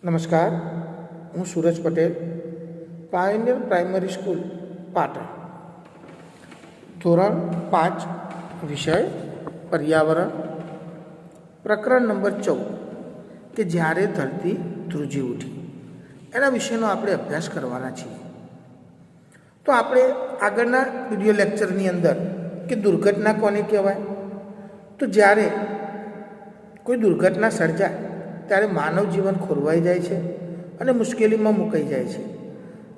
નમસ્કાર, હું Suraj Patel, pioneer primary school Patan, ધોરણ 5, વિષય પર્યાવરણ, પ્રકરણ નંબર 14 કે જ્યારે ધરતી ધ્રુજી ઉઠી, એના વિશેનો આપણે અભ્યાસ કરવાના છીએ. તો આપણે આગળના વિડીયો લેક્ચરની અંદર કે દુર્ઘટના કોને કહેવાય, તો જ્યારે કોઈ દુર્ઘટના સર્જાય ત્યારે માનવ જીવન ખોરવાઈ જાય છે અને મુશ્કેલીમાં મુકાઈ જાય છે.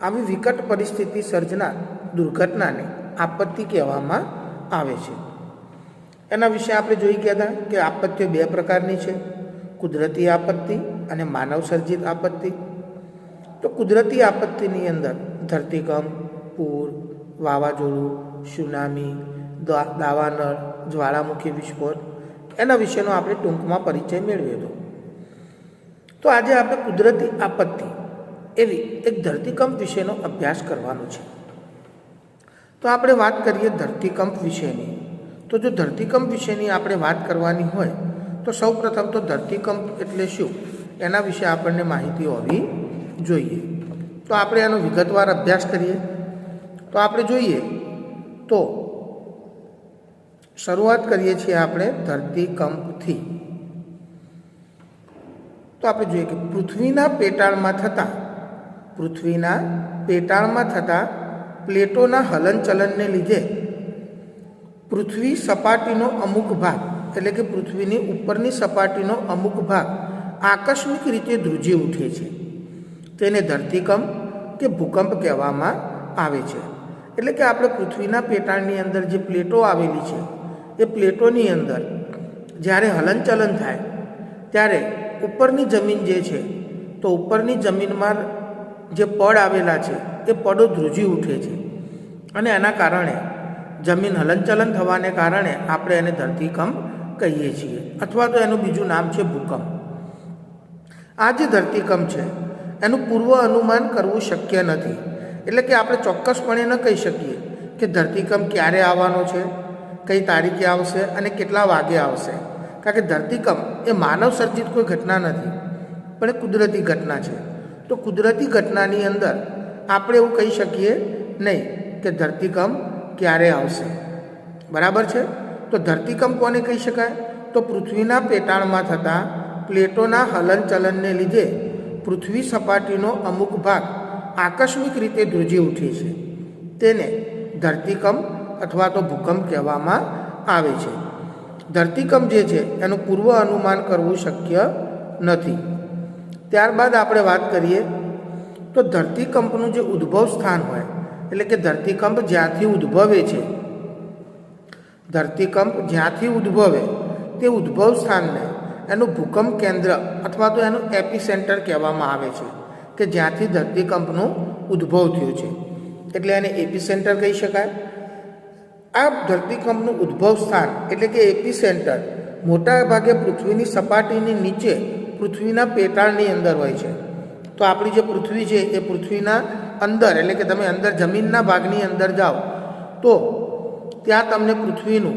આવી વિકટ પરિસ્થિતિ સર્જનાર દુર્ઘટનાને આપત્તિ કહેવામાં આવે છે. એના વિશે આપણે જોઈ ગયા હતા કે આપત્તિઓ બે પ્રકારની છે, કુદરતી આપત્તિ અને માનવ સર્જિત આપત્તિ. તો કુદરતી આપત્તિની અંદર ધરતીકંપ, પૂર, વાવાઝોડું, સુનામી, દાવાનળ, જ્વાળામુખી વિસ્ફોટ, એના વિશેનો આપણે ટૂંકમાં પરિચય મેળવ્યો હતો. તો આજે આપણે કુદરતી આપત્તિ એવી એક ધરતીકંપ વિશેનો અભ્યાસ કરવાનો છે. તો આપણે વાત કરીએ ધરતીકંપ વિશેની. તો જો ધરતીકંપ વિશેની આપણે વાત કરવાની હોય તો સૌપ્રથમ તો ધરતીકંપ એટલે શું એના વિશે આપણને માહિતી હોવી જોઈએ. તો આપણે એનો વિગતવાર અભ્યાસ કરીએ. તો આપણે જોઈએ તો શરૂઆત કરીએ છીએ આપણે ધરતીકંપથી. તો આપણે જોઈએ કે પૃથ્વીના પેટાળમાં થતા પ્લેટોના હલનચલનને લીધે પૃથ્વી સપાટીનો અમુક ભાગ એટલે કે પૃથ્વીની ઉપરની સપાટીનો અમુક ભાગ આકસ્મિક રીતે ધ્રુજી ઉઠે છે. તેને ધરતીકંપ કે ભૂકંપ કહેવામાં આવે છે. એટલે કે આપણે પૃથ્વીના પેટાળની અંદર જે પ્લેટો આવેલી છે એ પ્લેટોની અંદર જ્યારે હલનચલન થાય ત્યારે ઉપરની જમીન જે છે તો ઉપરની જમીનમાં જે પડ આવેલા છે એ પડો ધ્રુજી ઉઠે છે અને એના કારણે જમીન હલનચલન થવાને કારણે આપણે એને ધરતીકંપ કહીએ છીએ, અથવા તો એનું બીજું નામ છે ભૂકંપ. આ જે ધરતીકંપ છે એનું પૂર્વ અનુમાન કરવું શક્ય નથી. એટલે કે આપણે ચોક્કસપણે ન કહી શકીએ કે ધરતીકંપ ક્યારે આવવાનો છે, કઈ તારીખે આવશે અને કેટલા વાગે આવશે. કારણ કે ધરતીકંપ એ માનવ સર્જિત કોઈ ઘટના નથી, પણ એ કુદરતી ઘટના છે. તો કુદરતી ઘટનાની અંદર આપણે એવું કહી શકીએ નહીં કે ધરતીકંપ ક્યારે આવશે. બરાબર છે. તો ધરતીકંપ કોને કહી શકાય? તો પૃથ્વીના પેટાળમાં થતા પ્લેટોના હલનચલનને લીધે પૃથ્વી સપાટીનો અમુક ભાગ આકસ્મિક રીતે ધ્રુજી ઉઠે છે. તેને ધરતીકંપ અથવા તો ભૂકંપ કહેવામાં આવે છે. ધરતીકંપ જે છે એનું પૂર્વ અનુમાન કરવું શક્ય નથી. ત્યારબાદ આપણે વાત કરીએ તો ધરતીકંપનું જે ઉદ્ભવ સ્થાન હોય, એટલે કે ધરતીકંપ જ્યાંથી ઉદ્ભવે છે, ધરતીકંપ જ્યાંથી ઉદ્ભવે તે ઉદ્ભવ સ્થાનને એનું ભૂકંપ કેન્દ્ર અથવા તો એનું એપિસેન્ટર કહેવામાં આવે છે, કે જ્યાંથી ધરતીકંપનો ઉદ્ભવ થયો છે. એટલે એને એપિસેન્ટર કહી શકાય. આ ધરતીકંપનું ઉદ્ભવ સ્થાન એટલે કે એપિસેન્ટર મોટા ભાગે પૃથ્વીની સપાટીની નીચે પૃથ્વીના પેટાળની અંદર હોય છે. તો આપણી જે પૃથ્વી છે એ પૃથ્વીના અંદર એટલે કે તમે અંદર જમીનના ભાગની અંદર જાઓ તો ત્યાં તમને પૃથ્વીનું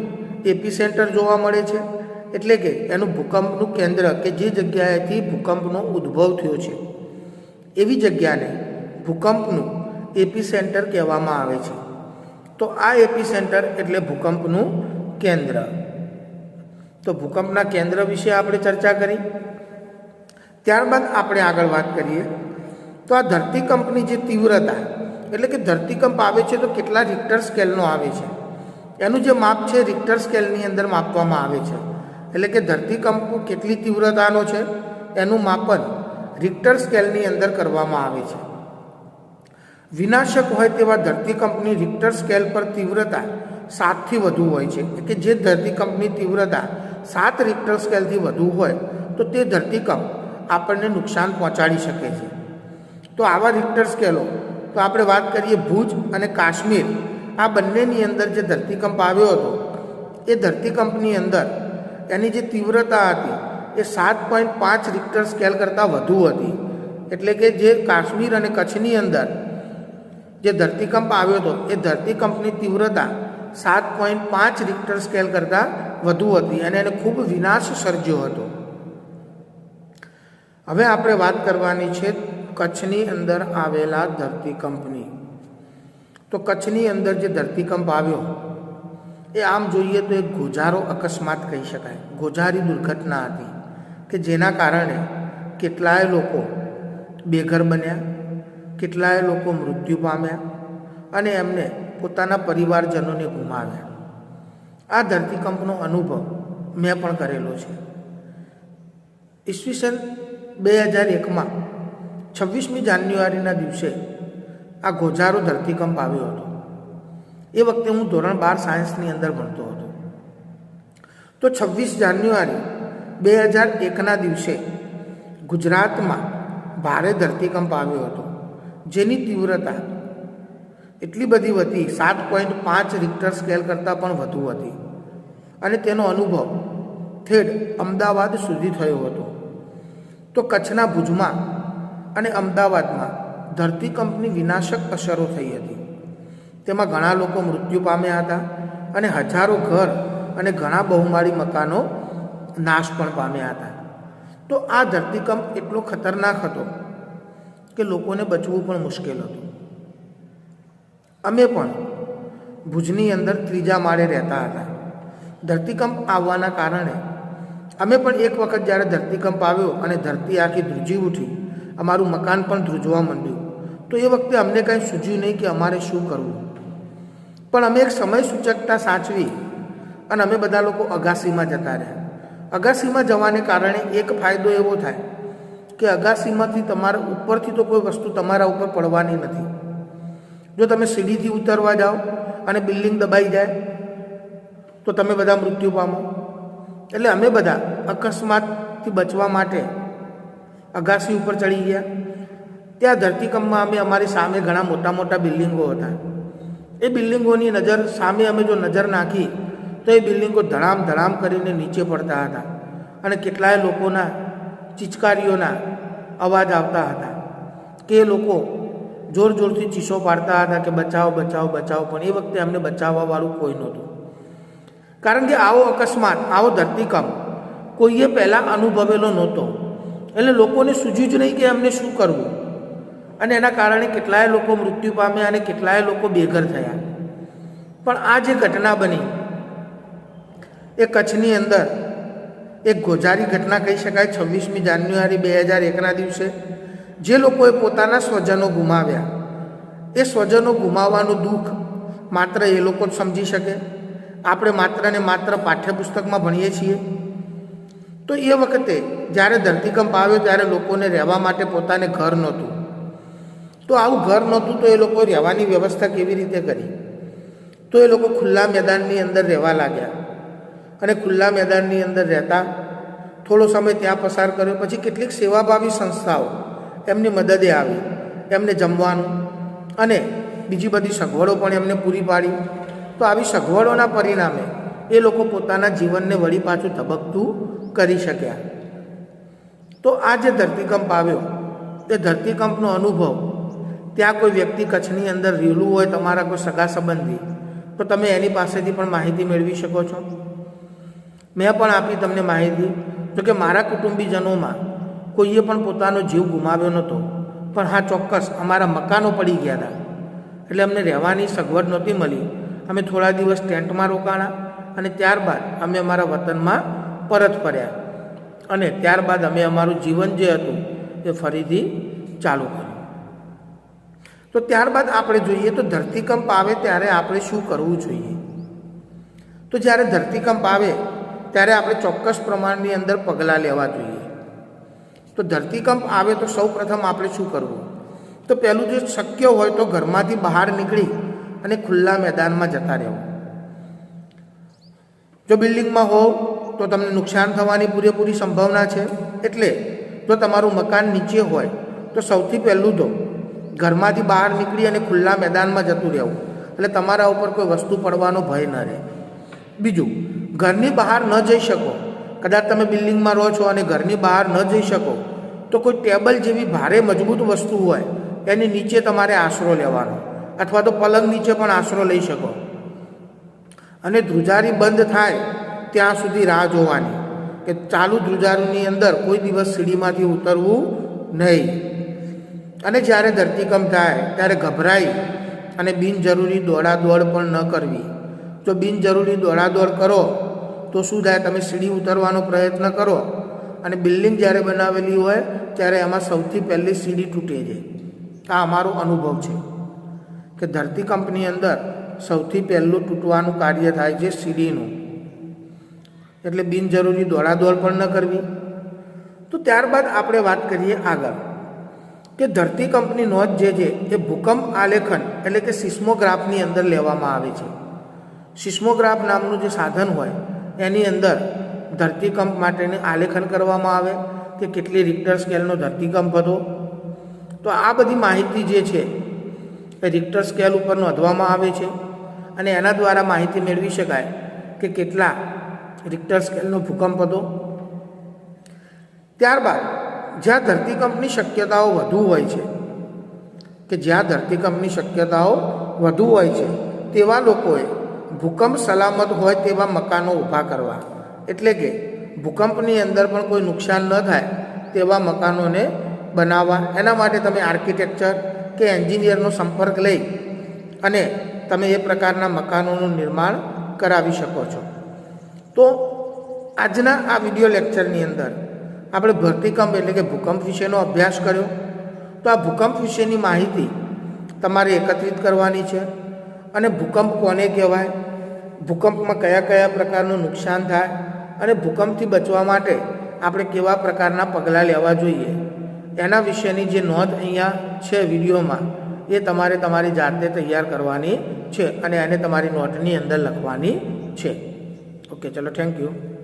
એપિસેન્ટર જોવા મળે છે. એટલે કે એનું ભૂકંપનું કેન્દ્ર કે જે જગ્યાએથી ભૂકંપનો ઉદ્ભવ થયો છે એવી જગ્યાને ભૂકંપનું એપિસેન્ટર કહેવામાં આવે છે. તો આ એપિસેન્ટર એટલે ભૂકંપનું કેન્દ્ર. તો ભૂકંપના કેન્દ્ર વિશે આપણે ચર્ચા કરી. ત્યારબાદ આપણે આગળ વાત કરીએ તો આ ધરતીકંપની જે તીવ્રતા એટલે કે ધરતીકંપ આવે છે તો કેટલા રિક્ટર સ્કેલનો આવે છે, એનું જે માપ છે રિક્ટર સ્કેલની અંદર માપવામાં આવે છે. એટલે કે ધરતીકંપ કેટલી તીવ્રતાનો છે એનું માપન રિક્ટર સ્કેલની અંદર કરવામાં આવે છે. વિનાશક હોય તેવા ધરતીકંપની રિક્ટર સ્કેલ પર તીવ્રતા 7થી વધુ હોય છે. કે જે ધરતીકંપની તીવ્રતા 7 રિક્ટર સ્કેલથી વધુ હોય તો તે ધરતીકંપ આપણને નુકસાન પહોંચાડી શકે છે. તો આવા રિક્ટર સ્કેલો તો આપણે વાત કરીએ ભુજ અને કાશ્મીર આ બંનેની અંદર જે ધરતીકંપ આવ્યો હતો એ ધરતીકંપની અંદર એની જે તીવ્રતા હતી એ 7.5 રિક્ટર સ્કેલ કરતાં વધુ હતી. એટલે કે જે કાશ્મીર અને કચ્છની અંદર જે ધરતીકંપ આવ્યો હતો એ ધરતીકંપની તીવ્રતા 7.5 રિક્ટર સ્કેલ કરતાં વધુ હતી અને એને ખૂબ વિનાશ સર્જ્યો હતો. હવે આપણે વાત કરવાની છે કચ્છની અંદર આવેલા ધરતીકંપની. તો કચ્છની અંદર જે ધરતીકંપ આવ્યો એ આમ જોઈએ તો એક ગોઝારો અકસ્માત કહી શકાય, ગોઝારી દુર્ઘટના હતી કે જેના કારણે કેટલાય લોકો બેઘર બન્યા, કેટલાય લોકો મૃત્યુ પામ્યા અને એમને પોતાના પરિવારજનોને ગુમાવ્યા. આ ધરતીકંપનો અનુભવ મેં પણ કરેલો છે. ઈસવીસન 2001માં 26મી જાન્યુઆરીના દિવસે આ ગોઝારો ધરતીકંપ આવ્યો હતો. એ વખતે હું ધોરણ 12 સાયન્સની અંદર ભણતો હતો. તો 26 જાન્યુઆરી 2001ના દિવસે ગુજરાતમાં ભારે ધરતીકંપ આવ્યો હતો, જેની તીવ્રતા એટલી બધી હતી 7.5 રિક્ટર સ્કેલ કરતાં પણ વધુ હતી અને તેનો અનુભવ ઠેઠ અમદાવાદ સુધી થયો હતો. તો કચ્છના ભુજમાં અને અમદાવાદમાં ધરતીકંપની વિનાશક અસરો થઈ હતી. તેમાં ઘણા લોકો મૃત્યુ પામ્યા હતા અને હજારો ઘર અને ઘણા બહુમાળી મકાનો નાશ પણ પામ્યા હતા. તો આ ધરતીકંપ એટલો ખતરનાક હતો કે લોકોને બચવું પણ મુશ્કેલ હતું. અમે પણ ભુજની અંદર 3જા માળે રહેતા હતા. ધરતીકંપ આવવાના કારણે અમે પણ એક વખત જ્યારે ધરતીકંપ આવ્યો અને ધરતી આખી ધ્રુજી ઉઠી, અમારું મકાન પણ ધ્રુજવા માંડ્યું, તો એ વખતે અમને કંઈ સૂઝ્યું નહીં કે અમારે શું કરવું. પણ અમે એક સમય સૂચકતા સાચવી અને અમે બધા લોકો અગાસીમાં જતા રહ્યા. અગાસીમાં જવાને કારણે એક ફાયદો એવો થાય કે અગાસીમાંથી તમારા ઉપરથી તો કોઈ વસ્તુ તમારા ઉપર પડવાની નથી. જો તમે સીડીથી ઉતરવા જાઓ અને બિલ્ડિંગ દબાઈ જાય તો તમે બધા મૃત્યુ પામો. એટલે અમે બધા અકસ્માતથી બચવા માટે અગાસી ઉપર ચડી ગયા. ત્યાં ધરતીકંપમાં અમે અમારી સામે ઘણા મોટા મોટા બિલ્ડિંગો હતા. એ બિલ્ડિંગોની નજર સામે અમે જો નજર નાખી તો એ બિલ્ડિંગો ધડામ ધડામ કરીને નીચે પડતા હતા અને કેટલાય લોકોના ચીચકારીઓના અવાજ આવતા હતા કે એ લોકો જોર જોરથી ચીસો પાડતા હતા કે બચાવો બચાવો બચાવો. પણ એ વખતે અમને બચાવવાવાળું કોઈ નહોતું, કારણ કે આવો અકસ્માત, આવો ધરતીકંપ કોઈએ પહેલાં અનુભવેલો નહોતો. એટલે લોકોને સૂઝ્યું જ નહીં કે અમને શું કરવું અને એના કારણે કેટલાય લોકો મૃત્યુ પામ્યા અને કેટલાય લોકો બેઘર થયા. પણ આ જે ઘટના બની એ કચ્છની અંદર એક ગોઝારી ઘટના કહી શકાય. 26મી જાન્યુઆરી 2001ના દિવસે જે લોકોએ પોતાના સ્વજનો ગુમાવ્યા, એ સ્વજનો ગુમાવવાનું દુઃખ માત્ર એ લોકો જ સમજી શકે. આપણે માત્ર ને માત્ર પાઠ્યપુસ્તકમાં ભણીએ છીએ. તો એ વખતે જ્યારે ધરતીકંપ આવ્યો ત્યારે લોકોને રહેવા માટે પોતાને ઘર નહોતું. તો આવું ઘર નહોતું તો એ લોકો રહેવાની વ્યવસ્થા કેવી રીતે કરી? તો એ લોકો ખુલ્લા મેદાનની અંદર રહેવા લાગ્યા અને ખુલ્લા મેદાનની અંદર રહેતા થોડો સમય ત્યાં પસાર કર્યો. પછી કેટલીક સેવાભાવી સંસ્થાઓ એમની મદદે આવી, એમને જમવાનું અને બીજી બધી સગવડો પણ એમને પૂરી પાડી. તો આવી સગવડોના પરિણામે એ લોકો પોતાના જીવનને વળી પાછું ધબકતું કરી શક્યા. તો આ જે ધરતીકંપ આવ્યો એ ધરતીકંપનો અનુભવ ત્યાં કોઈ વ્યક્તિ કચ્છની અંદર રહેલું હોય, તમારા કોઈ સગા સંબંધી, તો તમે એની પાસેથી પણ માહિતી મેળવી શકો છો. મેં પણ આપી તમને માહિતી. તો કે મારા કુટુંબીજનોમાં કોઈએ પણ પોતાનો જીવ ગુમાવ્યો નહોતો, પણ હા ચોક્કસ અમારા મકાનો પડી ગયા હતા. એટલે અમને રહેવાની સગવડ નહોતી મળી. અમે થોડા દિવસ ટેન્ટમાં રોકાણા અને ત્યારબાદ અમે અમારા વતનમાં પરત ફર્યા અને ત્યારબાદ અમે અમારું જીવન જે હતું એ ફરીથી ચાલુ કર્યું. તો ત્યારબાદ આપણે જોઈએ તો ધરતીકંપ આવે ત્યારે આપણે શું કરવું જોઈએ? તો જ્યારે ધરતીકંપ આવે ત્યારે આપણે ચોક્કસ પ્રમાણની અંદર પગલાં લેવા જોઈએ. તો ધરતીકંપ આવે તો સૌ પ્રથમ આપણે શું કરવું? તો પહેલું જો શક્ય હોય તો ઘરમાંથી બહાર નીકળી અને ખુલ્લા મેદાનમાં જતા રહેવું. જો બિલ્ડિંગમાં હોવ તો તમને નુકસાન થવાની પૂરેપૂરી સંભાવના છે. એટલે જો તમારું મકાન નીચે હોય તો સૌથી પહેલું તો ઘરમાંથી બહાર નીકળી અને ખુલ્લા મેદાનમાં જતું રહેવું, એટલે તમારા ઉપર કોઈ વસ્તુ પડવાનો ભય ન રહે. બીજું, ઘરની બહાર ન જઈ શકો, કદાચ તમે બિલ્ડિંગમાં રહો છો અને ઘરની બહાર ન જઈ શકો તો કોઈ ટેબલ જેવી ભારે મજબૂત વસ્તુ હોય એની નીચે તમારે આશરો લેવાનો, અથવા તો પલંગ નીચે પણ આશરો લઈ શકો અને ધ્રુજારી બંધ થાય ત્યાં સુધી રાહ જોવાની. કે ચાલુ ધ્રુજારીની અંદર કોઈ દિવસ સીડીમાંથી ઉતરવું નહીં. અને જ્યારે ધરતીકંપ થાય ત્યારે ગભરાઈ અને બિનજરૂરી દોડાદોડ પણ ન કરવી. જો બિનજરૂરી દોડાદોડ કરો તો શું થાય, તમે સીડી ઉતરવાનો પ્રયત્ન કરો અને બિલ્ડિંગ જ્યારે બનાવેલી હોય ત્યારે એમાં સૌથી પહેલી સીડી તૂટે છે. આ અમારો અનુભવ છે કે ધરતીકંપની અંદર સૌથી પહેલું તૂટવાનું કાર્ય થાય છે સીડીનું. એટલે બિનજરૂરી દોડાદોડ પણ ન કરવી. તો ત્યારબાદ આપણે વાત કરીએ આગળ કે ધરતીકંપની નોંધ જે છે એ ભૂકંપ આલેખન એટલે કે સિસ્મોગ્રાફની અંદર લેવામાં આવે છે. સિસ્મોગ્રાફ નામનું જે સાધન હોય એની અંદર ધરતીકંપ માટેનું આલેખન કરવામાં આવે કે કેટલી રિક્ટર સ્કેલનો ધરતીકંપ હતો. તો આ બધી માહિતી જે છે એ રિક્ટર સ્કેલ ઉપર નોંધવામાં આવે છે અને એના દ્વારા માહિતી મેળવી શકાય કે કેટલા રિક્ટર સ્કેલનો ભૂકંપ હતો. ત્યારબાદ જ્યાં ધરતીકંપની શક્યતાઓ વધુ હોય છે કે જ્યાં ધરતીકંપની શક્યતાઓ વધુ હોય છે તેવા લોકોએ ભૂકંપ સલામત હોય તેવા મકાનો ઊભા કરવા. એટલે કે ભૂકંપની અંદર પણ કોઈ નુકસાન ન થાય તેવા મકાનોને બનાવવા. એના માટે તમે આર્કિટેક્ચર કે એન્જિનિયરનો સંપર્ક લઈ અને તમે એ પ્રકારના મકાનોનું નિર્માણ કરાવી શકો છો. તો આજના આ વિડીયો લેક્ચરની અંદર આપણે ધરતીકંપ એટલે કે ભૂકંપ વિશેનો અભ્યાસ કર્યો. તો આ ભૂકંપ વિશેની માહિતી તમારે એકત્રિત કરવાની છે. અને ભૂકંપ કોને કહેવાય, ભૂકંપમાં કયા કયા પ્રકારનું નુકસાન થાય અને ભૂકંપથી બચવા માટે આપણે કેવા પ્રકારના પગલાં લેવા જોઈએ એના વિશેની જે નોંધ અહીંયા છે વિડીયોમાં એ તમારે તમારી જાતે તૈયાર કરવાની છે અને એને તમારી નોટની અંદર લખવાની છે. ઓકે, ચલો, થેન્ક યુ.